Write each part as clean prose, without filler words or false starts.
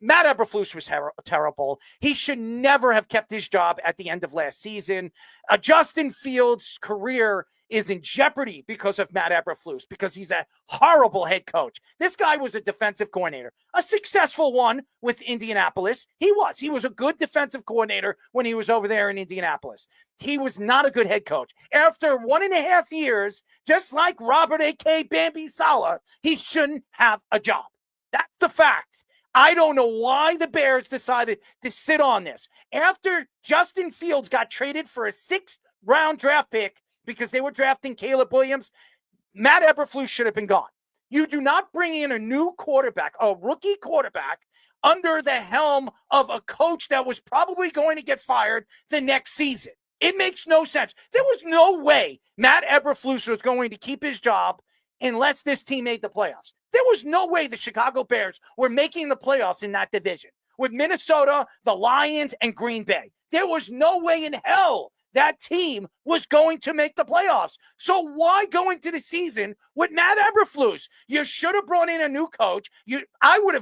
Matt Eberflus was terrible. He should never have kept his job at the end of last season. Justin Fields' career is in jeopardy because of Matt Eberflus, because he's a horrible head coach. This guy was a defensive coordinator, a successful one with Indianapolis. He was a good defensive coordinator when he was over there in Indianapolis. He was not a good head coach. After 1.5 years, just like Robert A.K. Bambi Saleh, he shouldn't have a job. That's the fact. I don't know why the Bears decided to sit on this. After Justin Fields got traded for a 6th-round draft pick because they were drafting Caleb Williams, Matt Eberflus should have been gone. You do not bring in a new quarterback, a rookie quarterback, under the helm of a coach that was probably going to get fired the next season. It makes no sense. There was no way Matt Eberflus was going to keep his job unless this team made the playoffs. There was no way the Chicago Bears were making the playoffs in that division with Minnesota, the Lions, and Green Bay. There was no way in hell that team was going to make the playoffs. So why go into the season with Matt Eberflus? You should have brought in a new coach. I would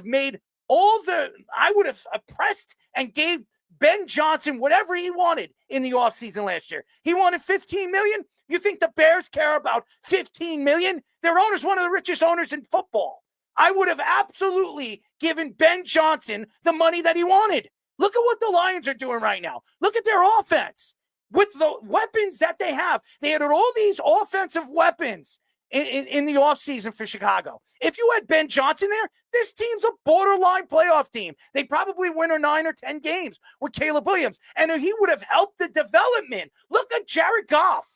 have pressed and gave Ben Johnson whatever he wanted in the offseason last year. He wanted $15 million. You think the Bears care about $15 million? Their owner's one of the richest owners in football. I would have absolutely given Ben Johnson the money that he wanted. Look at what the Lions are doing right now. Look at their offense. With the weapons that they have, they had all these offensive weapons in the offseason for Chicago. If you had Ben Johnson there, this team's a borderline playoff team. They probably win 9 or 10 games with Caleb Williams, and he would have helped the development. Look at Jared Goff.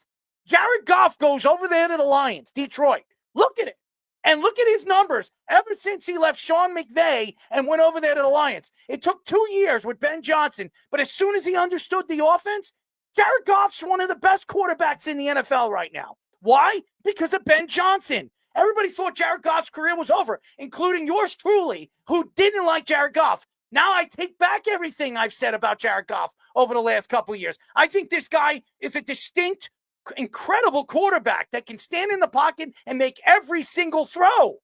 Jared Goff goes over there to the Lions, Detroit. Look at it. And look at his numbers ever since he left Sean McVay and went over there to the Lions. It took 2 years with Ben Johnson, but as soon as he understood the offense, Jared Goff's one of the best quarterbacks in the NFL right now. Why? Because of Ben Johnson. Everybody thought Jared Goff's career was over, including yours truly, who didn't like Jared Goff. Now I take back everything I've said about Jared Goff over the last couple of years. I think this guy is a distinct, incredible quarterback that can stand in the pocket and make every single throw.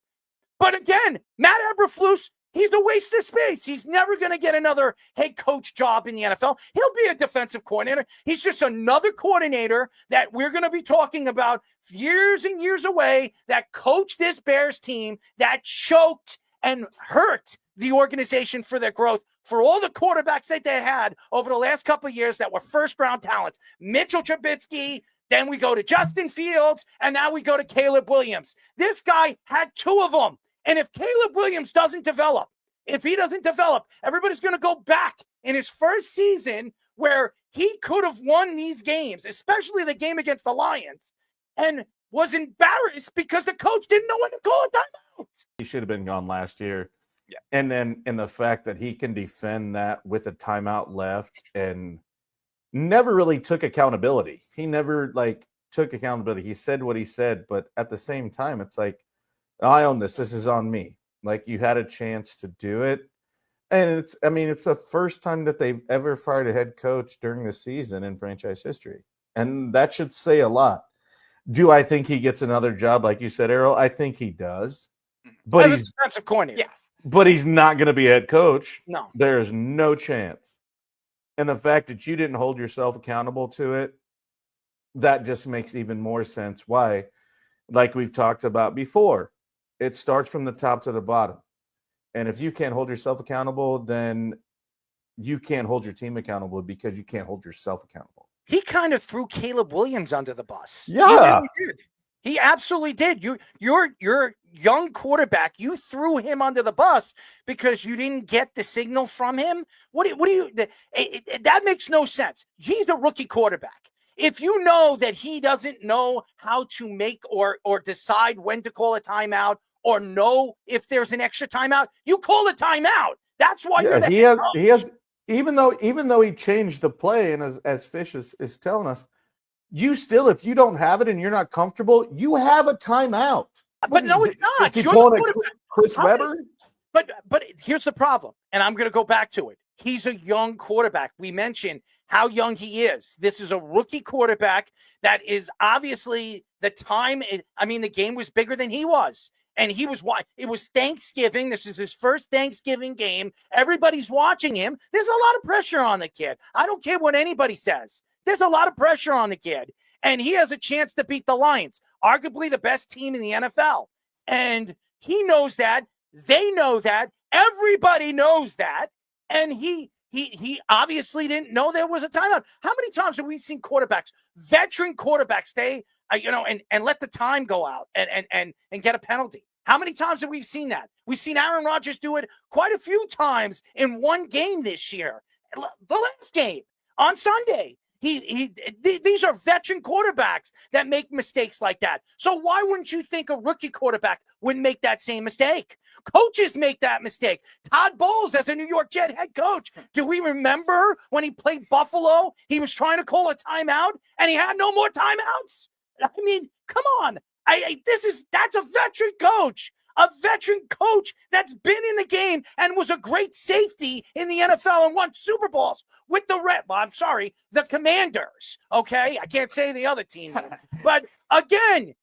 But again, Matt Eberflus, he's a waste of space. He's never going to get another head coach job in the NFL. He'll be a defensive coordinator. He's just another coordinator that we're going to be talking about years and years away that coached this Bears team, that choked and hurt the organization for their growth, for all the quarterbacks that they had over the last couple of years that were first-round talents. Mitchell Trubisky, then we go to Justin Fields, and now we go to Caleb Williams. This guy had 2 of them. And if Caleb Williams doesn't develop, everybody's going to go back in his first season where he could have won these games, especially the game against the Lions, and was embarrassed because the coach didn't know when to call a timeout. He should have been gone last year. Yeah. And then in the fact that he can defend that with a timeout left and never really took accountability. He never took accountability. He said what he said, but at the same time, it's like, I own this. This is on me. You had a chance to do it. And it's the first time that they've ever fired a head coach during the season in franchise history. And that should say a lot. Do I think he gets another job, like you said, Errol? I think he does. But he's a defensive coordinator. Yes. But he's not going to be a head coach. No. There's no chance. And the fact that you didn't hold yourself accountable to it, that just makes even more sense. Why? Like we've talked about before. It starts from the top to the bottom. And if you can't hold yourself accountable, then you can't hold your team accountable because you can't hold yourself accountable. He kind of threw Caleb Williams under the bus. Yeah. He did. He absolutely did. Your young quarterback, you threw him under the bus because you didn't get the signal from him. That makes no sense. He's a rookie quarterback. If you know that he doesn't know how to make or decide when to call a timeout or know if there's an extra timeout, you call a timeout. That's why you're the head coach. He has even though he changed the play, and as Fish is telling us, you still, if you don't have it and you're not comfortable, you have a timeout. But no, it's not. Is he calling it Chris Webber? But here's the problem, and I'm going to go back to it. He's a young quarterback. We mentioned how young he is. This is a rookie quarterback that is obviously the game was bigger than he was. And it was Thanksgiving. This is his first Thanksgiving game. Everybody's watching him. There's a lot of pressure on the kid. I don't care what anybody says. There's a lot of pressure on the kid. And he has a chance to beat the Lions, arguably the best team in the NFL. And he knows that. They know that. Everybody knows that. And he obviously didn't know there was a timeout. How many times have we seen quarterbacks, veteran quarterbacks, stay, and let the time go out and get a penalty? How many times have we seen that? We've seen Aaron Rodgers do it quite a few times in one game this year. The last game on Sunday. These are veteran quarterbacks that make mistakes like that. So why wouldn't you think a rookie quarterback wouldn't make that same mistake? Coaches make that mistake. Todd Bowles, as a New York Jet head coach, do we remember when he played Buffalo? He was trying to call a timeout, and he had no more timeouts. I mean, come on. That's a veteran coach. A veteran coach that's been in the game and was a great safety in the NFL and won Super Bowls with the Commanders. Okay, I can't say the other team, but again,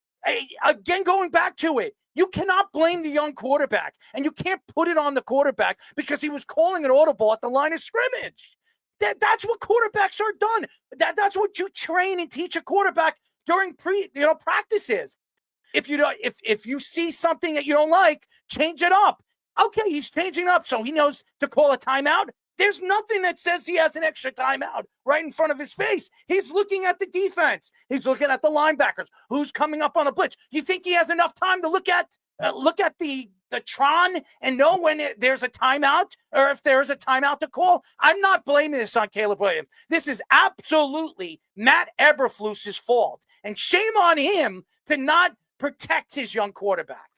going back to it, you cannot blame the young quarterback, and you can't put it on the quarterback because he was calling an audible at the line of scrimmage. That's what quarterbacks are done. That's what you train and teach a quarterback during practices. If you see something that you don't like, change it up. Okay, he's changing up, so he knows to call a timeout. There's nothing that says he has an extra timeout right in front of his face. He's looking at the defense. He's looking at the linebackers. Who's coming up on a blitz? You think he has enough time to look at the Tron and know when there's a timeout or if there's a timeout to call? I'm not blaming this on Caleb Williams. This is absolutely Matt Eberflus's fault, and shame on him to not protect his young quarterback.